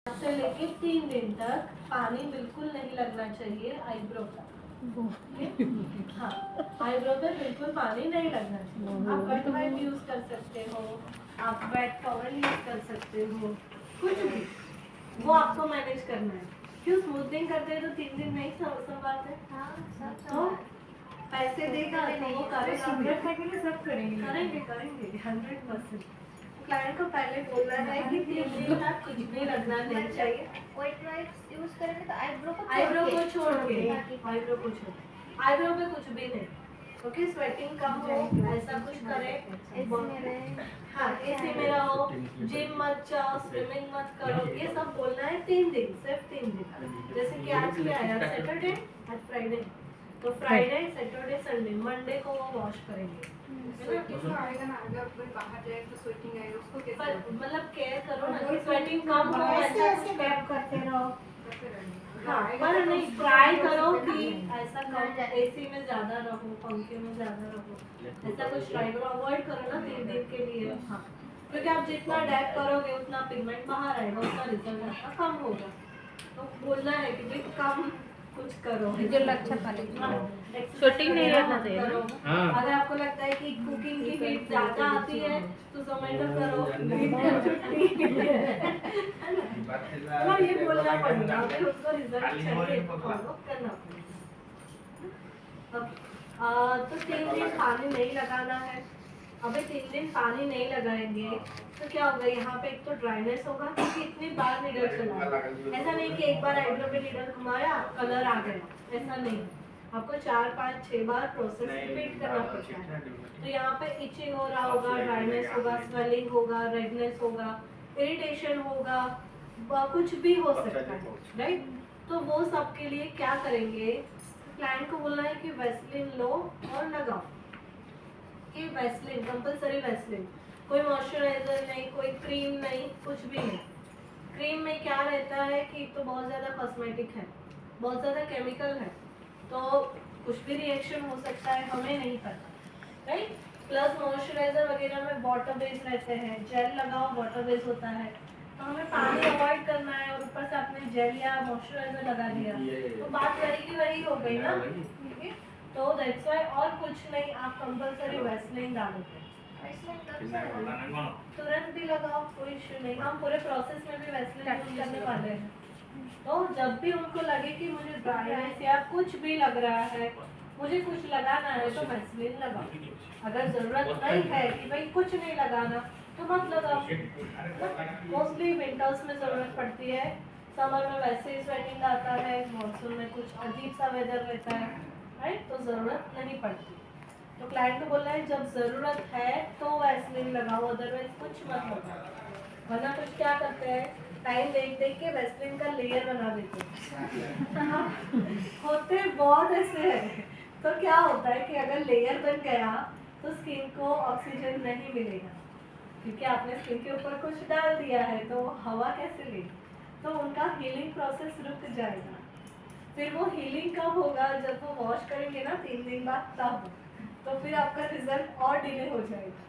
से लेके 3 दिन तक पानी बिल्कुल नहीं लगना चाहिए आईब्रो पर। हाँ, आईब्रो पे बिल्कुल पानी नहीं लगना चाहिए। आप वेट वाइप यूज कर सकते हो, आप वेट टॉवल यूज कर सकते हो, कुछ भी, वो आपको मैनेज करना है। क्यों स्मूथिंग करते हैं तो 3 दिन नहीं संभालते? तो पैसे देगा तो वो करेगा, सब करेंगे 100%। क्लाइंट को पहले बोलना है कि 3 दिन तक कुछ भी लगना नहीं चाहिए। यूज करेंगे तो आईब्रो को छोड़ के आईब्रो पे कुछ भी नहीं। ओके, स्वेटिंग कम हो, ऐसा कुछ करें। हाँ, एसी में रहो, जिम मत जाओ, स्विमिंग मत करो, ये सब बोलना है 3 दिन, सिर्फ 3 दिन। जैसे कि आज क्या है, सैटरडे, आज फ्राइडे, तो फ्राइडे सैटरडे संडे मंडे को वो वॉश करेंगे। मतलब केयर करो ना कि स्वेटिंग कम हो, ऐसा कुछ करते रहो। हाँ, पर नहीं, ट्राई करो कि ऐसा कम एसी में ज्यादा रहो, पंखे में ज्यादा रहो, ऐसा कुछ ट्राई करो, अवॉइड करो ना 3 दिन के लिए। हाँ, क्योंकि आप जितना डैप करोगे उतना पिगमेंट बाहर आएगा, उतना रिजल्ट आपका कम होगा। तो बोलना है कि भाई कम कुछ करो, रिजल्ट अच्छा पालेगा। शूटिंग नहीं रहना चाहिए। अगर आपको लगता है कि कुकिंग की हीट ज्यादा आती है तो जोमेटो करो, मतलब ये बोलना पड़ेगा, अगर उसको रिजल्ट चाहिए तो फॉलो करना पड़ेगा। तो 3 दिन पानी नहीं लगाना है। अबे 3 दिन पानी नहीं लगाएंगे तो क्या होगा, यहाँ पे एक तो ड्राइनेस होगा क्योंकि इतनी बार नीडल चला। ऐसा नहीं कि एक बार आईब्रो पे नीडल घुमाया कलर आ गया, ऐसा नहीं। आपको 4 5 6 बार प्रोसेस रिपीट करना पड़ता है। तो यहाँ पे इचिंग हो रहा होगा, ड्राइनेस होगा, स्वेलिंग होगा, रेडनेस होगा, इरिटेशन होगा, कुछ भी हो सकता है, राइट। तो वो सब के लिए क्या करेंगे, क्लाइंट को बोलना है कि वेस्लिन लो और लगाओ। कि वेस्लिन कंपलसरी, वेस्लिन, कोई मॉइस्चराइजर नहीं, कोई क्रीम नहीं, कुछ भी नहीं। क्रीम में क्या रहता है कि तो बहुत ज़्यादा कॉस्मेटिक है, बहुत ज़्यादा केमिकल है, तो कुछ भी रिएक्शन हो सकता है, हमें नहीं पता, राइट। प्लस मॉइस्चराइजर वगैरह में वाटर बेस रहते हैं, जेल लगाओ वाटर बेस होता है, तो हमें पानी अवॉइड करना है और ऊपर से आपने जेल या मॉइस्चराइजर लगा दिया तो बात वही की वही हो गई ना, ठीक है। तो दैट्स व्हाई, और कुछ नहीं, आप कंपलसरी वेस्लिन डालोगे, तुरंत भी लगाओ, कोई इश्यू नहीं। हम पूरे प्रोसेस में भी वेस्लिन यूज करने वाले हैं। तो जब भी उनको लगे कि मुझे ड्राइनेस या कुछ भी लग रहा है, मुझे कुछ लगाना है तो वेस्लिन लगाओ। अगर जरूरत नहीं है कि भाई कुछ नहीं लगाना तो मत लगाओ। मोस्टली विंटर्स में जरूरत पड़ती है, समर में वैसे ही स्वेटिंग आता है, मॉनसून में कुछ अजीब सा वेदर रहता है, राइट, तो जरूरत नहीं पड़ती। तो क्लाइंट को बोलना है जब जरूरत है तो वेस्लिन लगाओ, अदरवाइज कुछ मत लगाओ। वरना कुछ क्या करते हैं, टाइम देख देख के वेस्लिन का लेयर बना देते हैं। होते बहुत ऐसे हैं। तो क्या होता है कि अगर लेयर बन गया तो स्किन को ऑक्सीजन नहीं मिलेगा, क्योंकि आपने स्किन के ऊपर कुछ डाल दिया है, तो हवा कैसे लेगी, तो उनका हीलिंग प्रोसेस रुक जाएगा। फिर वो हीलिंग कब होगा, जब वो वॉश करेंगे ना 3 दिन बाद, तब तो फिर आपका रिजल्ट और डिले हो जाएगा।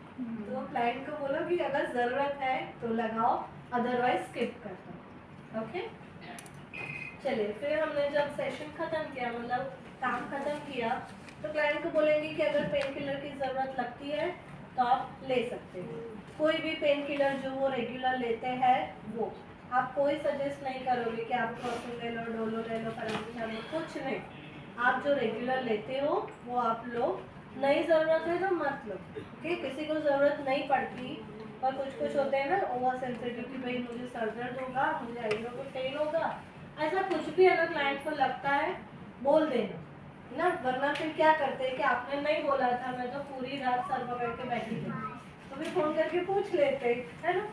तो क्लाइंट को बोलो कि अगर ज़रूरत है तो लगाओ, अदरवाइज स्किप कर दो। ओके, चलिए, फिर हमने जब सेशन ख़त्म किया, मतलब काम ख़त्म किया, तो क्लाइंट को बोलेंगे कि अगर पेन किलर की ज़रूरत लगती है तो आप ले सकते हैं। कोई भी पेन किलर जो वो रेगुलर लेते हैं वो, आप कोई सजेस्ट नहीं करोगे कि आप क्रोसिन ले लो, डोलो ले लो, पैरासीटामोल लो, कुछ नहीं। आप जो रेगुलर लेते हो वो आप लो, नई ज़रूरत है तो मत लो। ओके, किसी को ज़रूरत नहीं पड़ती, और कुछ होते हैं ना ओवर सेंसिटिव कि भाई मुझे सर दर्द होगा, मुझे आईब्रो को पेन होगा, ऐसा कुछ भी अगर क्लाइंट को लगता है बोल देना ना, वरना फिर क्या करते हैं कि आपने नहीं बोला था, मैं तो पूरी रात सर पकड़ के बैठी थी, तो फिर फोन करके पूछ लेते है ना।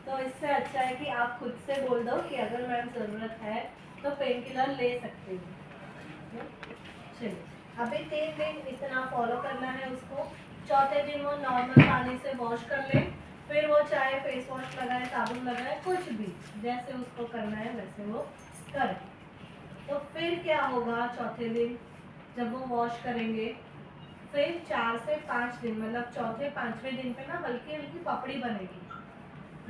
तो इससे अच्छा है कि आप खुद से बोल दो कि अगर मैम ज़रूरत है तो पेन किलर ले सकते हैं। चलिए, अभी 3 दिन इतना फॉलो करना है उसको। चौथे दिन वो नॉर्मल पानी से वॉश कर ले, फिर वो चाहे फेस वॉश लगाए, साबुन लगाए, कुछ भी जैसे उसको करना है वैसे वो करे। तो फिर क्या होगा, चौथे दिन जब वो वॉश करेंगे, फिर 4 से 5 दिन, मतलब चौथे 5वें दिन पे ना हल्की हल्की पपड़ी बनेगी।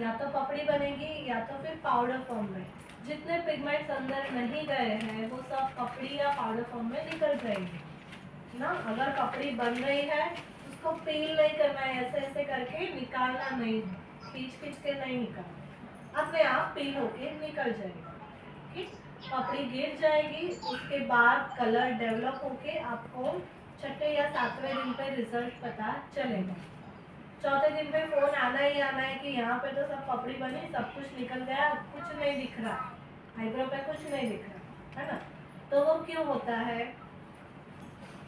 या तो पपड़ी बनेगी या तो फिर पाउडर फॉर्म में। जितने पिगमेंट्स अंदर नहीं गए हैं वो सब पपड़ी या पाउडर फॉर्म में निकल जाएंगे ना। अगर पपड़ी बन रही है उसको पील नहीं करना है, ऐसे ऐसे करके निकालना नहीं है, खींच खींच के नहीं निकालना, अपने आप पील होके निकल जाएगा। ठीक, पपड़ी गिर जाएगी, उसके बाद कलर डेवलप होके आपको छठे या सातवें दिन पे रिजल्ट पता चलेगा। चौथे दिन पे फोन आना ही आना है कि यहाँ पे तो सब पपड़ी बनी, सब कुछ निकल गया, कुछ नहीं दिख रहा, आईब्रो पे कुछ नहीं दिख रहा, है ना। तो वो क्यों होता है?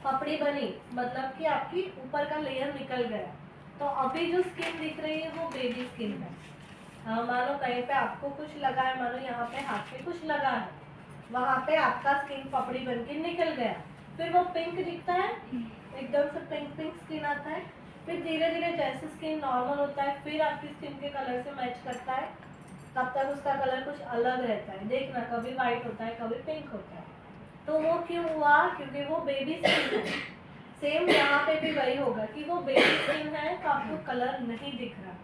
पपड़ी बनी मतलब कि आपकी ऊपर का लेयर निकल गया, तो अभी जो स्किन दिख रही है वो बेबी स्किन है। मानो कहीं पे आपको कुछ लगा है, मानो यहाँ पे हाथ पे कुछ लगा है, वहाँ पे आपका स्किन पपड़ी बन के निकल गया, फिर वो पिंक दिखता है, एकदम से पिंक पिंक स्किन आता है। फिर धीरे धीरे जैसे स्किन नॉर्मल होता है फिर आपकी स्किन के कलर से मैच करता है, तब तक उसका कलर कुछ अलग रहता है। देखना कभी वाइट होता है कभी पिंक होता है। तो वो क्यों हुआ? क्योंकि वो बेबी स्किन है। सेम यहाँ पे भी वही होगा कि वो बेबी स्किन है तो आपको कलर नहीं दिख रहा।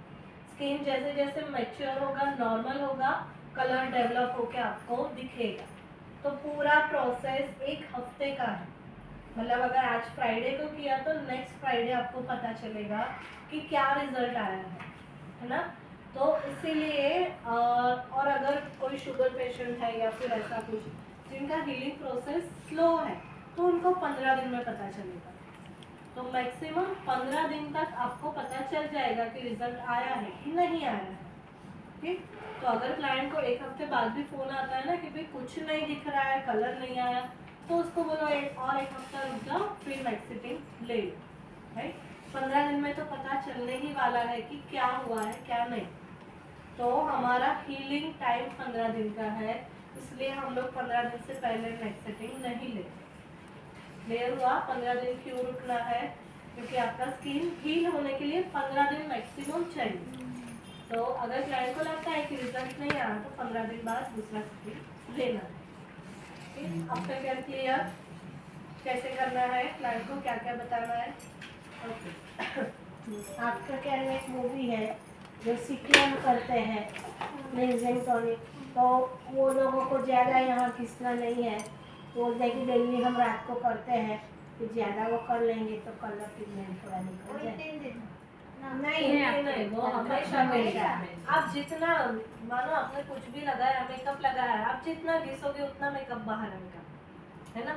स्किन जैसे जैसे मैच्योर होगा, नॉर्मल होगा, कलर डेवलप होके आपको दिखेगा। तो पूरा प्रोसेस 1 हफ्ते का है। मतलब अगर आज फ्राइडे को किया तो नेक्स्ट फ्राइडे आपको पता चलेगा कि क्या रिजल्ट आया है ना। तो इसीलिए और अगर कोई शुगर पेशेंट है या फिर ऐसा कुछ जिनका हीलिंग प्रोसेस स्लो है तो उनको 15 दिन में पता चलेगा। तो मैक्सिमम 15 दिन तक आपको पता चल जाएगा कि रिजल्ट आया है कि नहीं आया है। ठीक, तो अगर क्लाइंट को 1 हफ्ते बाद भी फोन आता है ना कि भाई कुछ नहीं दिख रहा है, कलर नहीं आया, तो उसको बोलो एक हफ्ता रुक जाओ, फिर मैक्सिटिन ले लो, राइट। 15 दिन में तो पता चलने ही वाला है कि क्या हुआ है क्या नहीं। तो हमारा हीलिंग टाइम 15 दिन का है, इसलिए हम लोग 15 दिन से पहले मैक्सिटिन नहीं लेते। क्लियर हुआ? 15 दिन क्यों रुकना है? क्योंकि आपका स्किन हील होने के लिए 15 दिन मैक्सिमम चाहिए। तो अगर क्लाइंट को लगता है कि रिजल्ट नहीं आया तो 15 दिन बाद दूसरा स्किन लेना है। अब तक क्या क्लियर? कैसे करना है, क्लाइंट को क्या क्या बताना है? ओके। आपका क्या एक मूवी है जो सीक्वेंस करते हैं लेजेंड टॉनिक, तो वो लोगों को ज़्यादा यहाँ खींचना नहीं है। बोलते हैं कि डेली हम रात को करते हैं, कि ज़्यादा वो कर लेंगे तो कलर पिगमेंट थोड़ा निकल वही जाए। 3 दिन नहीं, वो हमेशा आप जितना मानो आपने कुछ भी लगाया, मेकअप लगाया, आप जितना घिसोगे उतना मेकअप बाहर आएगा, है ना।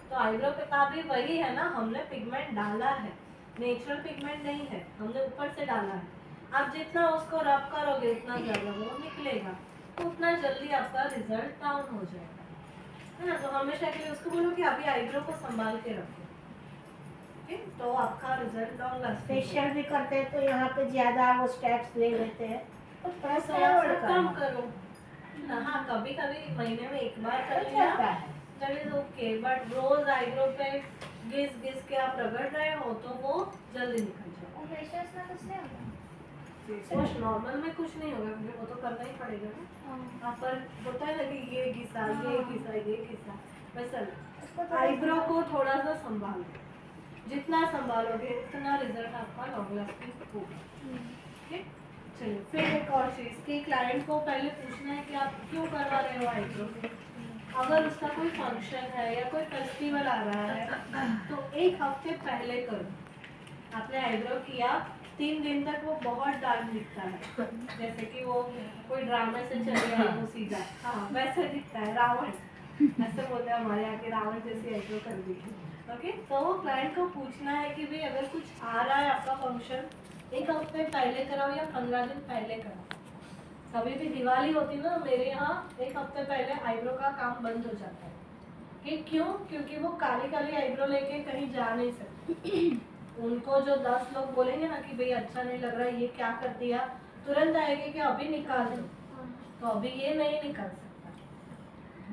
तो आईब्रो पे का भी वही है ना, हमने पिगमेंट डाला है, नेचुरल पिगमेंट नहीं है, हमने ऊपर से डाला है। आप जितना उसको रब करोगे उतना ज़्यादा वो निकलेगा, तो उतना जल्दी आपका रिजल्ट डाउन हो जाएगा, है ना। तो हमेशा के लिए उसको बोलो कि अभी आईब्रो को संभाल के रखो, ठीक, तो आपका रिजल्ट लॉन्ग लास्टिंग। फेशियल भी करते हैं तो यहाँ पे ज़्यादा वो स्टेप्स ले लेते हैं, तो पैसा कम करो ना। हाँ, कभी कभी महीने में 1 बार कर लिया चलता है। दैट इज ओके, बट रोज आईब्रो पे घिस घिस के आप रगड़ रहे हो तो वो जल्दी निकल जाएगा। और फेशियल्स में कुछ नहीं होता। कुछ नॉर्मल में कुछ नहीं होगा क्योंकि वो तो करना ही पड़ेगा ना। यहाँ पर होता है ना कि ये घिसा ये घिसा ये घिसा, वैसा उसको तो आईब्रो को थोड़ा सा संभालो, जितना संभालोगे उतना रिजल्ट आपका लॉन्ग लास्टिंग होगा। ठीक, चलिए फिर एक और चीज़ कि क्लाइंट को पहले पूछना है कि आप क्यों करवा रहे हो आईब्रो। अगर उसका कोई फंक्शन है या कोई फेस्टिवल आ रहा है तो 1 हफ्ते पहले करो। आपने आईब्रो किया 3 दिन तक वो बहुत डार्क दिखता है, जैसे कि वो कोई ड्रामे से चले आए वो सीधा, हाँ वैसे दिखता है, रावण ऐसे बोलते हैं हमारे यहाँ के, रावण जैसी आईब्रो कर दी। ओके, तो क्लाइंट को पूछना है कि भाई अगर कुछ आ रहा है आपका फंक्शन, 1 हफ्ते पहले कराओ या 15 दिन पहले कराओ। कभी भी दिवाली होती ना, मेरे यहाँ 1 हफ्ते पहले आईब्रो का काम बंद हो जाता है। कि क्यों? क्योंकि वो काली काली आईब्रो लेके कहीं जा नहीं सकते। उनको जो 10 लोग बोलेंगे ना कि भाई अच्छा नहीं लग रहा, ये क्या कर दिया, तुरंत आएंगे कि अभी निकाल दो, तो अभी ये नहीं निकाल सकता।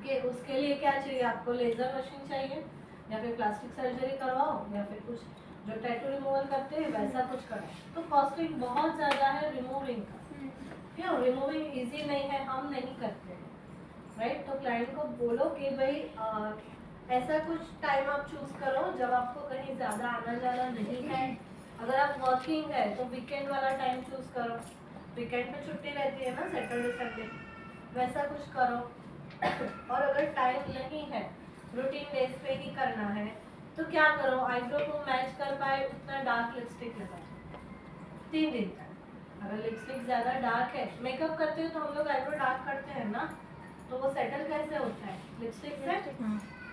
कि उसके लिए क्या चाहिए आपको? लेजर मशीन चाहिए या फिर प्लास्टिक सर्जरी करवाओ या फिर कुछ जो टैटू रिमूवल करते हैं वैसा कुछ कराओ। तो कॉस्टिंग बहुत ज़्यादा है रिमूविंग का। क्यों? रिमूविंग इजी नहीं है, हम नहीं करते हैं, राइट। तो क्लाइंट को बोलो कि भाई ऐसा कुछ टाइम आप चूज करो जब आपको कहीं ज़्यादा आना जाना नहीं है। अगर आप वर्किंग है तो वीकेंड वाला टाइम चूज करो, वीकेंड में छुट्टी रहती है ना, सैटरडे संडे, वैसा कुछ करो। और अगर टाइम नहीं है, रूटीन बेस पे ही करना है, तो क्या करो, आईब्रो को मैच कर पाए उतना डार्क लिपस्टिक लगाओ 3 दिन तक। अगर लिपस्टिक ज़्यादा डार्क है, मेकअप करते हो तो हम लोग आईब्रो डार्क करते हैं ना, तो वो सेटल कैसे होता है, लिपस्टिक से।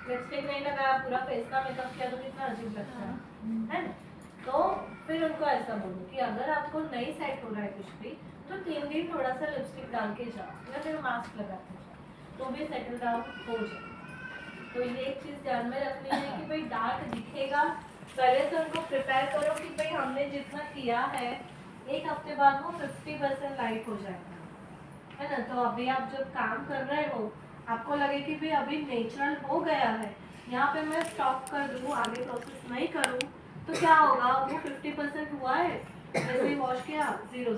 लिपस्टिक नहीं लगाया, पूरा फेस का मेकअप किया तो कितना अजीब लगता है ना। तो फिर उनको ऐसा बोलो कि अगर आपको नहीं सेट हो रहा है कुछ भी, तो 3 दिन थोड़ा सा लिपस्टिक डाल के जाओ या फिर मास्क लगाते जाओ, तो भी सेटल डाउन हो जाए। तो ये एक चीज़ ध्यान में रखनी है कि भाई डार्क दिखेगा, पहले तो उनको प्रिपेयर करो कि भाई हमने जितना किया है, 1 हफ्ते बाद वो 50% लाइट हो जाएगा, है ना। तो अभी आप जब काम कर रहे हो, आपको लगे कि भाई अभी नेचुरल हो गया है, यहाँ पे मैं स्टॉप कर दूँ, आगे प्रोसेस नहीं करूँ, तो क्या होगा, वो 50% हुआ है, जैसे ही वॉश किया 0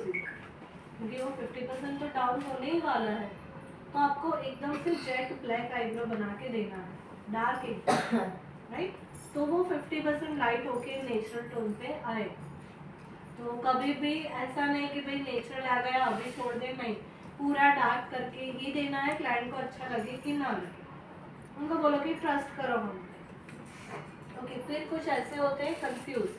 क्योंकि वो 50% तो डाउन होने ही वाला है। तो आपको एकदम से जेट ब्लैक आईब्रो बना के देना है, डार्क एकदम, राइट। तो वो 50% लाइट होके नेचुरल टोन पे आए। तो कभी भी ऐसा नहीं कि भाई नेचुरल आ गया अभी छोड़ दे, नहीं, पूरा डार्क करके ही देना है, क्लाइंट को अच्छा लगे कि ना लगे। उनको बोलो कि ट्रस्ट करो हम पे। ओके, फिर कुछ ऐसे होते हैं कंफ्यूज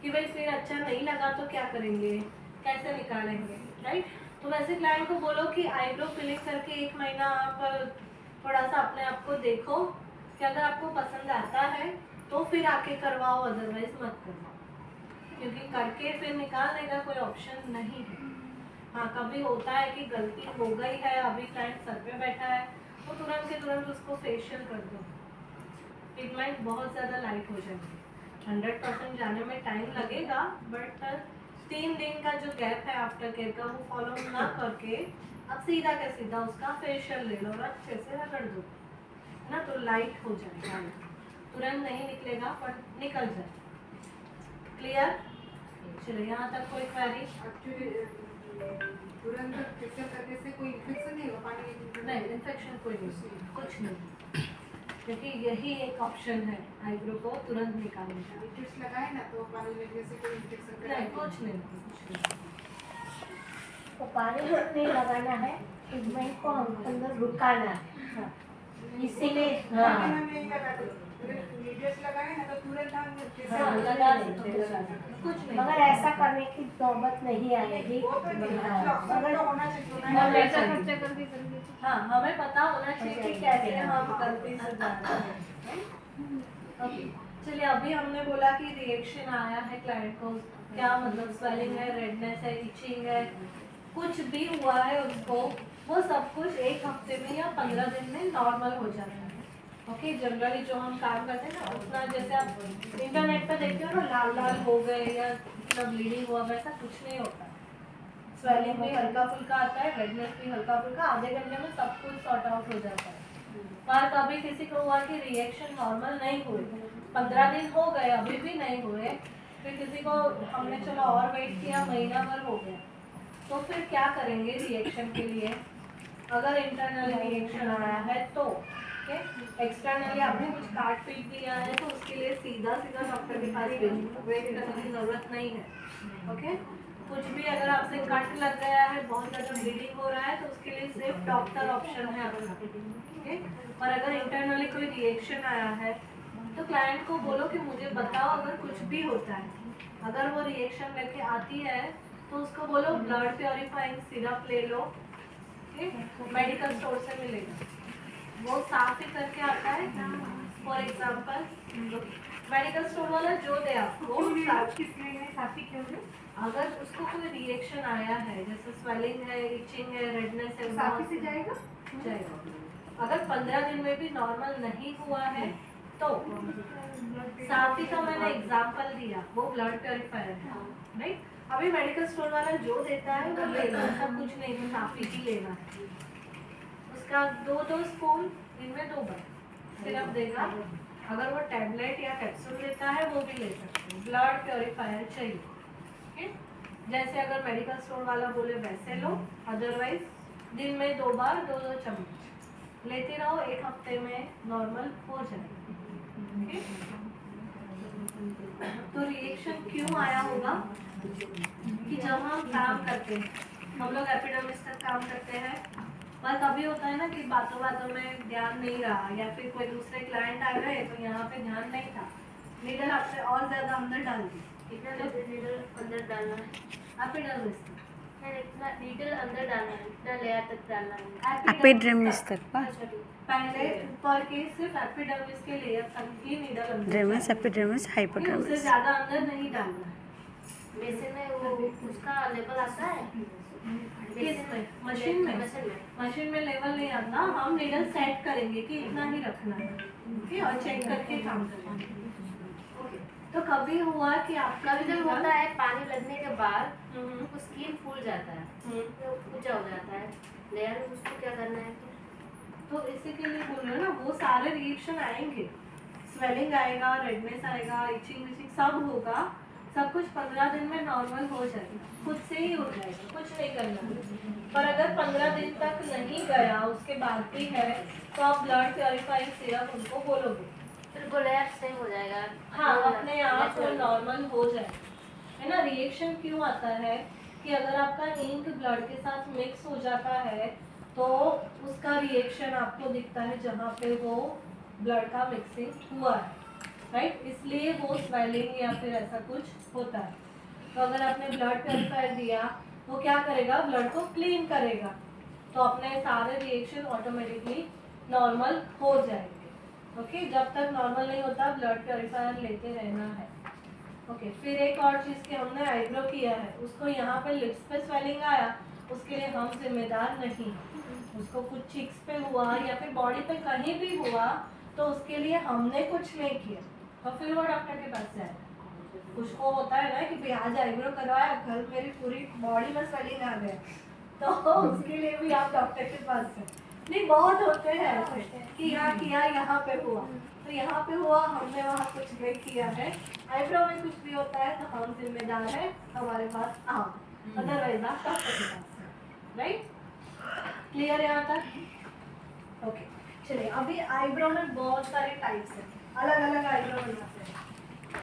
कि भाई फिर अच्छा नहीं लगा तो क्या करेंगे, कैसे निकालेंगे, राइट। तो वैसे क्लाइंट को बोलो कि आईब्रो फिलिंग करके 1 महीना आप थोड़ा सा अपने आप को देखो कि अगर आपको पसंद आता है तो फिर आके करवाओ, अदरवाइज मत करवाओ, क्योंकि करके फिर निकालने का कोई ऑप्शन नहीं है। हाँ, कभी होता है कि गलती हो गई है, अभी क्लाइंट सर पे बैठा है, तो तुरंत के तुरंत उसको फेशियल कर दो, पिगमेंट बहुत ज़्यादा लाइट हो जाएंगे। 100% जाने में टाइम लगेगा, बट 3 दिन का जो गैप है आफ्टर केयर का, वो फॉलो ना करके अब सीधा का सीधा उसका फेशियल ले लो और अच्छे से रगड़ दो ना, तो लाइट हो जाएगा। तुरंत नहीं निकलेगा पर निकल जाए। क्लियर? चलो, यहाँ तक कोई क्वेरी? तुरंत फेशियल करने से कोई इन्फेक्शन नहीं होगा, पानी नहीं, इन्फेक्शन कोई नहीं, कुछ नहीं, क्योंकि यही एक ऑप्शन है आईब्रो को तुरंत निकालने का। टिप्स लगाए ना तो पानी लगने से कोई इन्फेक्शन नहीं, कुछ नहीं, कुछ नहीं। तो पानी नहीं लगाना है, पिगमेंट को हम अंदर रुकाना है, हाँ, इसीलिए हाँ नहीं लगाते, वीडियोस लगाए ना तो तुरंत हम हाँ, फेशियल लगा सकते हो, लगा सकते हो, कुछ नहीं। मगर ऐसा करने की नौबत नहीं आएगी। वो तो नहीं, हाँ, ऑप्शन मगर तो होना चाहिए ना। हाँ, पैसा वैसा खर्चा करके हाँ, हमें पता होना चाहिए कि कैसे हम गलती से जाते हैं। ओके, चलिए, अभी हमने बोला कि रिएक्शन आया है क्लाइंट को, क्या मतलब स्वेलिंग है, रेडनेस है, इचिंग है, कुछ भी हुआ है उसको, वो सब कुछ 1 हफ्ते में या 15 दिन में नॉर्मल हो जाता है। ओके, जनरली जो हम काम करते हैं ना, उतना जैसे आप इंटरनेट पे देखते हो ना, लाल लाल हो गए या मतलब ब्लीडिंग हुआ, वैसा कुछ नहीं होता। स्वेलिंग भी हल्का फुल्का आता है, रेडनेस भी हल्का फुल्का, आधे घंटे में सब कुछ सॉर्ट आउट हो जाता है। पर कभी किसी को हुआ कि रिएक्शन नॉर्मल नहीं हुए, 15 दिन हो गए अभी भी नहीं हुए, फिर किसी को हमने चलो और वेट किया, महीना भर हो गया, तो फिर क्या करेंगे रिएक्शन के लिए। अगर इंटरनली रिएक्शन आया है तो एक्सटर्नली आपने कुछ काट पीट दिया है, तो उसके लिए सीधा सीधा डॉक्टर के पास भेजिए, वेट करने की जरूरत नहीं है। ओके, कुछ भी अगर आपसे कट लग गया है, बहुत ज़्यादा ब्लीडिंग हो रहा है, तो उसके लिए सिर्फ डॉक्टर ऑप्शन है आपका। ओके, और अगर इंटरनली कोई रिएक्शन आया है, तो क्लाइंट को बोलो कि मुझे बताओ अगर कुछ भी होता है। अगर वो रिएक्शन लेके आती है तो उसको बोलो ब्लड प्योरीफाइंग सिरप ले लो, मेडिकल स्टोर से मिलेगा, वो साफ ही करके आता है। फॉर एग्जाम्पल, मेडिकल स्टोर वाला जो दे आपको, अगर उसको कोई रिएक्शन आया है, जैसे स्वेलिंग है, इचिंग है, रेडनेस है, साफी से जाएगा। अगर 15 दिन में भी नॉर्मल नहीं हुआ है तो साफी का मैंने एग्जाम्पल दिया, वो ब्लड प्योरीफायर है, राइट। अभी मेडिकल स्टोर वाला जो देता है वो ले लो, सब कुछ नहीं तो साफी ही लेना है। उसका 2-2 स्पून दिन में 2 बार सिरप देगा। अगर वो टैबलेट या कैप्सूल देता है वो भी ले सकते हो। ब्लड प्योरीफायर चाहिए, ठीक? जैसे अगर मेडिकल स्टोर वाला बोले वैसे लो, अदरवाइज दिन में 2 बार 2-2 चम्मच लेते रहो, 1 हफ्ते में नॉर्मल हो जाएगा। तो रिएक्शन क्यों आया होगा कि जब हम काम करते हैं हम लोग एपिडर्मिस तक काम करते हैं। पर कभी होता है ना कि बातों बातों में ध्यान नहीं रहा, या फिर कोई दूसरे क्लाइंट आ गए तो यहाँ पे ध्यान नहीं था, नीडल आपने और ज़्यादा अंदर डाल दी। कितना नीडल अंदर डालना है? एपिडर्मिस तक, इतना नीडल अंदर डालना है, इतना लेयर तक डालना है। एपिड्रमिस तक पा अच्छा ठीक। पहले ऊपर के सिर्फ एपिडर्मिस के लेयर तक ही नीडल अंदर ड्रेमस डालनी है। एपिड्रमिस उससे हाइपोड्रमिस। ज़्यादा अंदर नहीं डालना है। बेसिन में वो उसका लेवल आता है? किस में? मशीन में? मशीन में लेवल नहीं आता, हम नीडल सेट करेंगे कि इतना ही रखना है, ओके, और चेक करके काम करेंगे। ओके, तो कभी हुआ कि आपका कभी कभी होता है पानी लगने के बाद हम्म, वो स्किन फूल जाता है, हम्म, तो ऊंचा हो जाता है लेयर, उसको क्या करना है? तो इसी के लिए बोल रहे हो ना, वो सारे रिएक्शन आएंगे, स्वेलिंग आएगा, रेडनेस आएगा, इचिंग विचिंग सब होगा, सब कुछ 15 दिन में नॉर्मल हो जाएगा, खुद से ही हो जाएगा, कुछ नहीं करना। पर अगर 15 दिन तक नहीं गया, उसके बाद भी है, तो आप ब्लड प्योरीफाइंग सिरप उनको बोलोगे, फिर वो लेयर सही हो जाएगा। हाँ, अपने आप वो नॉर्मल हो जाएगा, है ना। रिएक्शन क्यों आता है कि अगर आपका इंक ब्लड के साथ मिक्स हो जाता है तो उसका रिएक्शन आपको दिखता है जहाँ पे वो ब्लड का मिक्सिंग हुआ है, राइट, इसलिए वो स्वेलिंग या फिर ऐसा कुछ होता है। तो अगर आपने ब्लड प्योरीफायर दिया, वो क्या करेगा, ब्लड को क्लीन करेगा, तो अपने सारे रिएक्शन ऑटोमेटिकली नॉर्मल हो जाएंगे। ओके, जब तक नॉर्मल नहीं होता ब्लड प्योरीफायर लेते रहना है। ओके, फिर एक और चीज़ कि हमने आईब्रो किया है, उसको यहाँ पे लिप्स पे स्वेलिंग आया, उसके लिए हम जिम्मेदार नहीं। उसको कुछ चिक्स पे हुआ या फिर बॉडी पे कहीं भी हुआ तो उसके लिए हमने कुछ नहीं किया, तो फिर वो डॉक्टर के पास जाएगा। उसको होता है ना कि भाई आज आईब्रो करवाया, कल मेरी पूरी बॉडी में स्वेलिंग आ गया, तो उसके लिए भी आप डॉक्टर के पास जाए। नहीं, बहुत होते हैं ऐसे कि यहाँ किया, यहाँ पे हुआ, तो यहाँ पे हुआ, हमने वहाँ कुछ नहीं किया है। आईब्रो में कुछ भी होता है तो हम जिम्मेदार है, हमारे पास आओ, अदरवाइज आप डॉक्टर के पास, राइट। क्लियर है यहाँ तक? ओके, चलिए, अभी आईब्रो में बहुत सारे टाइप्स हैं, अलग अलग आईब्रो बनाते हैं।